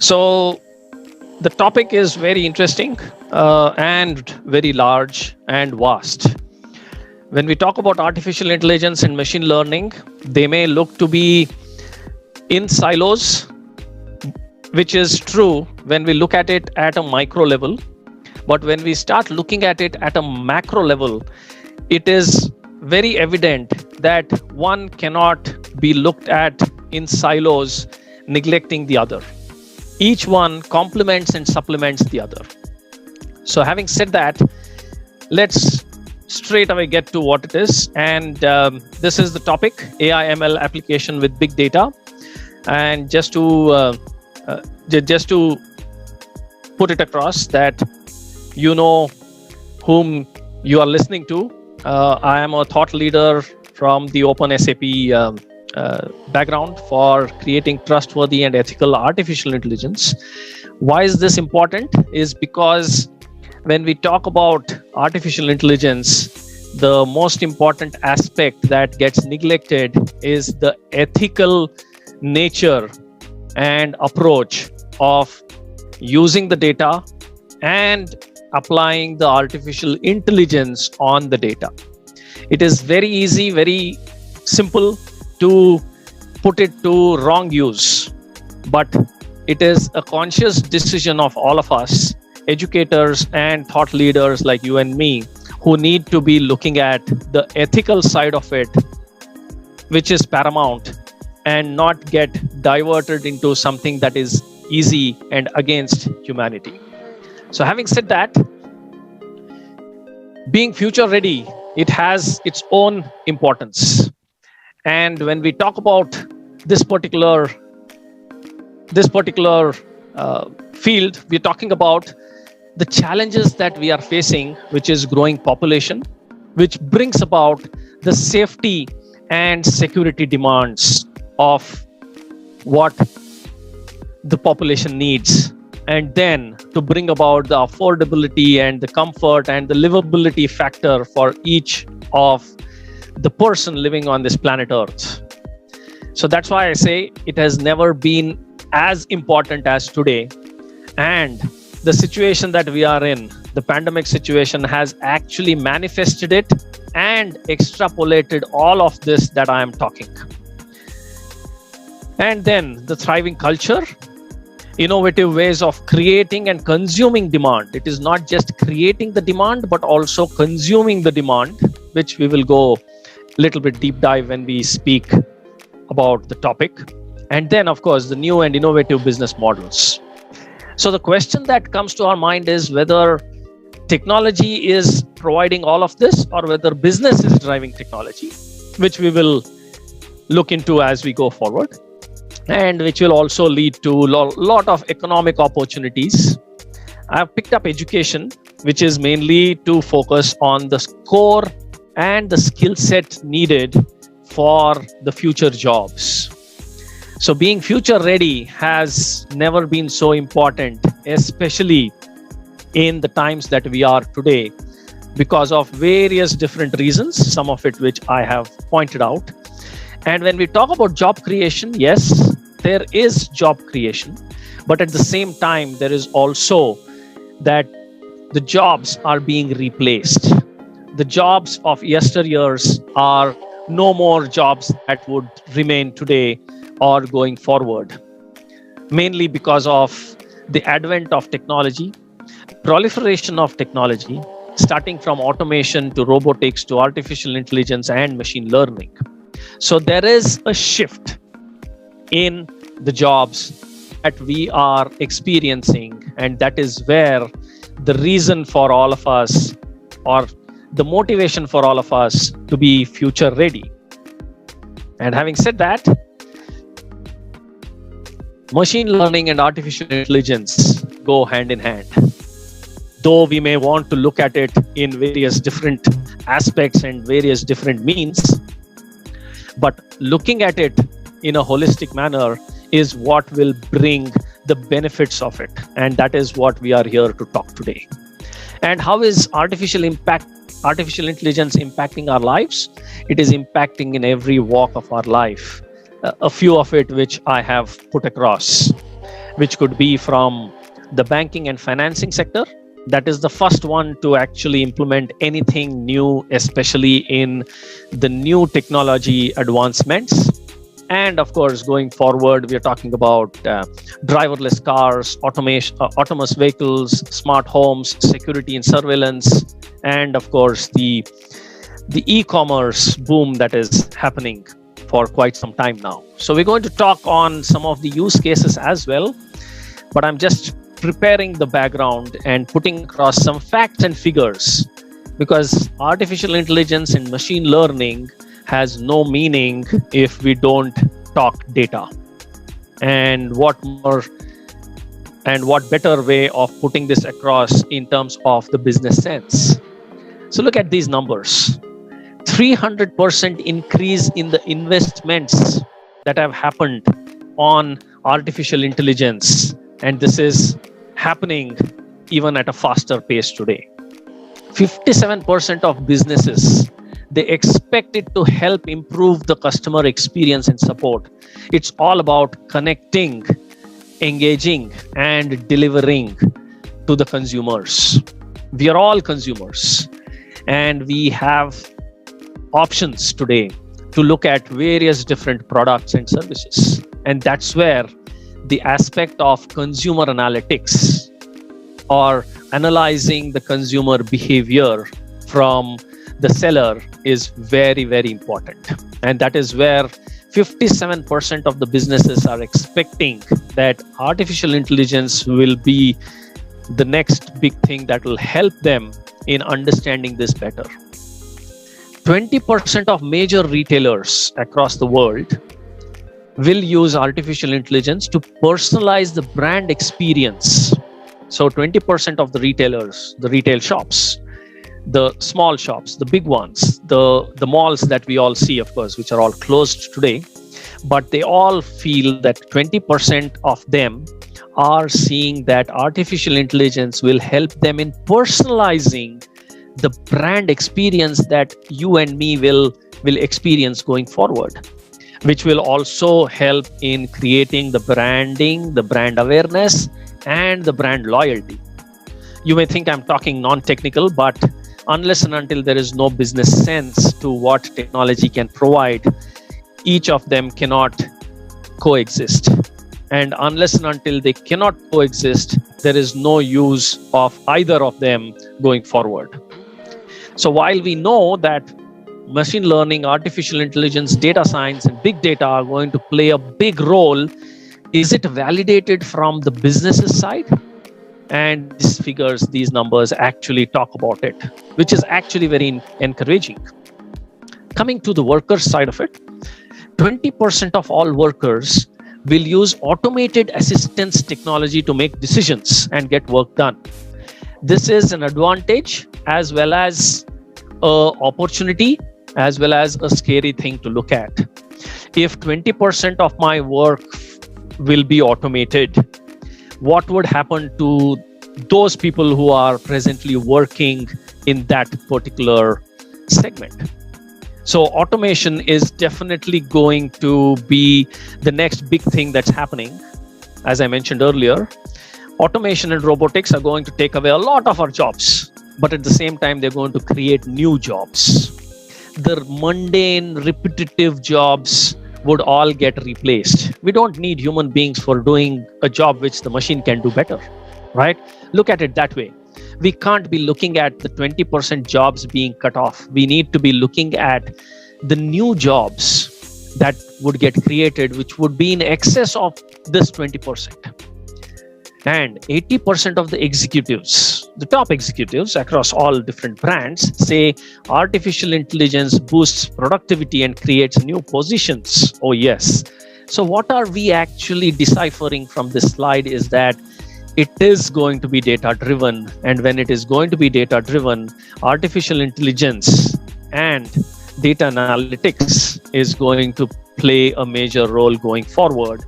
So the topic is very interesting and very large and vast. When we talk about artificial intelligence and machine learning, they may look to be in silos, which is true when we look at it at a micro level. But when we start looking at it at a macro level, it is very evident that one cannot be looked at in silos, neglecting the other. Each one complements and supplements the other. So having said that, let's straight away get to what it is. And this is the topic, AI ML application with big data. And just to put it across that you know whom you are listening to, I am a thought leader from the OpenSAP background for creating trustworthy and ethical artificial intelligence. Why is this important? Is because when we talk about artificial intelligence, the most important aspect that gets neglected is the ethical nature and approach of using the data and applying the artificial intelligence on the data. It is very easy, very simple to put it to wrong use, but it is a conscious decision of all of us, educators and thought leaders like you and me, who need to be looking at the ethical side of it, which is paramount, and not get diverted into something that is easy and against humanity. So having said that, being future ready, it has its own importance. And when we talk about this particular field, we're talking about the challenges that we are facing, which is growing population, which brings about the safety and security demands of what the population needs, and then to bring about the affordability and the comfort and the livability factor for each of the person living on this planet Earth. So that's why I say it has never been as important as today. And the situation that we are in, the pandemic situation, has actually manifested it and extrapolated all of this that I am talking. And then the thriving culture, innovative ways of creating and consuming demand. It is not just creating the demand, but also consuming the demand, which we will go a little bit deep dive when we speak about the topic. And then, of course, the new and innovative business models. So the question that comes to our mind is whether technology is providing all of this or whether business is driving technology, which we will look into as we go forward, and which will also lead to a lot of economic opportunities. I've picked up education, which is mainly to focus on the core and the skill set needed for the future jobs. So being future ready has never been so important, especially in the times that we are today, because of various different reasons, some of it which I have pointed out. And when we talk about job creation, yes, there is job creation, but at the same time, there is also that the jobs are being replaced. The jobs of yesteryears are no more jobs that would remain today or going forward, mainly because of the advent of technology, proliferation of technology, starting from automation to robotics to artificial intelligence and machine learning. So there is a shift in the jobs that we are experiencing, and that is where the reason for all of us, or the motivation for all of us, to be future ready. And having said that, machine learning and artificial intelligence go hand in hand. Though we may want to look at it in various different aspects and various different means, but looking at it in a holistic manner is what will bring the benefits of it. And that is what we are here to talk today. And how is artificial intelligence impacting our lives? It is impacting in every walk of our life. A few of it which I have put across. which could be from the banking and financing sector. That is the first one to actually implement anything new, especially in the new technology advancements. And of course, going forward, we are talking about driverless cars, autonomous vehicles, smart homes, security and surveillance, and of course, the e-commerce boom that is happening for quite some time now. So we're going to talk on some of the use cases as well, but I'm just preparing the background and putting across some facts and figures, because artificial intelligence and machine learning has no meaning if we don't talk data. And what better way of putting this across in terms of the business sense. So look at these numbers. 300% increase in the investments that have happened on artificial intelligence, and this is happening even at a faster pace today. 57% of businesses, they expect it to help improve the customer experience and support. It's all about connecting, engaging, and delivering to the consumers. We are all consumers, and we have options today to look at various different products and services. And that's where the aspect of consumer analytics, or analyzing the consumer behavior from the seller, is very, very important. And that is where 57% of the businesses are expecting that artificial intelligence will be the next big thing that will help them in understanding this better. 20% of major retailers across the world will use artificial intelligence to personalize the brand experience. So 20% of the retailers, the retail shops, the small shops, the big ones, the malls that we all see, of course, which are all closed today, but they all feel that 20% of them are seeing that artificial intelligence will help them in personalizing the brand experience that you and me will experience going forward, which will also help in creating the branding, the brand awareness, and the brand loyalty. You may think I'm talking non-technical, but unless and until there is no business sense to what technology can provide, each of them cannot coexist. And unless and until they cannot coexist, there is no use of either of them going forward. So while we know that machine learning, artificial intelligence, data science, and big data are going to play a big role, is it validated from the business side? And these figures, these numbers actually talk about it, which is actually very encouraging. Coming to the worker side of it, 20% of all workers will use automated assistance technology to make decisions and get work done. This is an advantage as well as an opportunity, as well as a scary thing to look at. If 20% of my work will be automated, what would happen to those people who are presently working in that particular segment? So automation is definitely going to be the next big thing that's happening. As I mentioned earlier, automation and robotics are going to take away a lot of our jobs, but at the same time, they're going to create new jobs. The mundane, repetitive jobs would all get replaced. We don't need human beings for doing a job which the machine can do better, right? Look at it that way. We can't be looking at the 20% jobs being cut off. We need to be looking at the new jobs that would get created, which would be in excess of this 20%. And 80% of the executives, the top executives across all different brands, say artificial intelligence boosts productivity and creates new positions. Oh, yes. So what are we actually deciphering from this slide is that it is going to be data driven. And when it is going to be data driven, artificial intelligence and data analytics is going to play a major role going forward.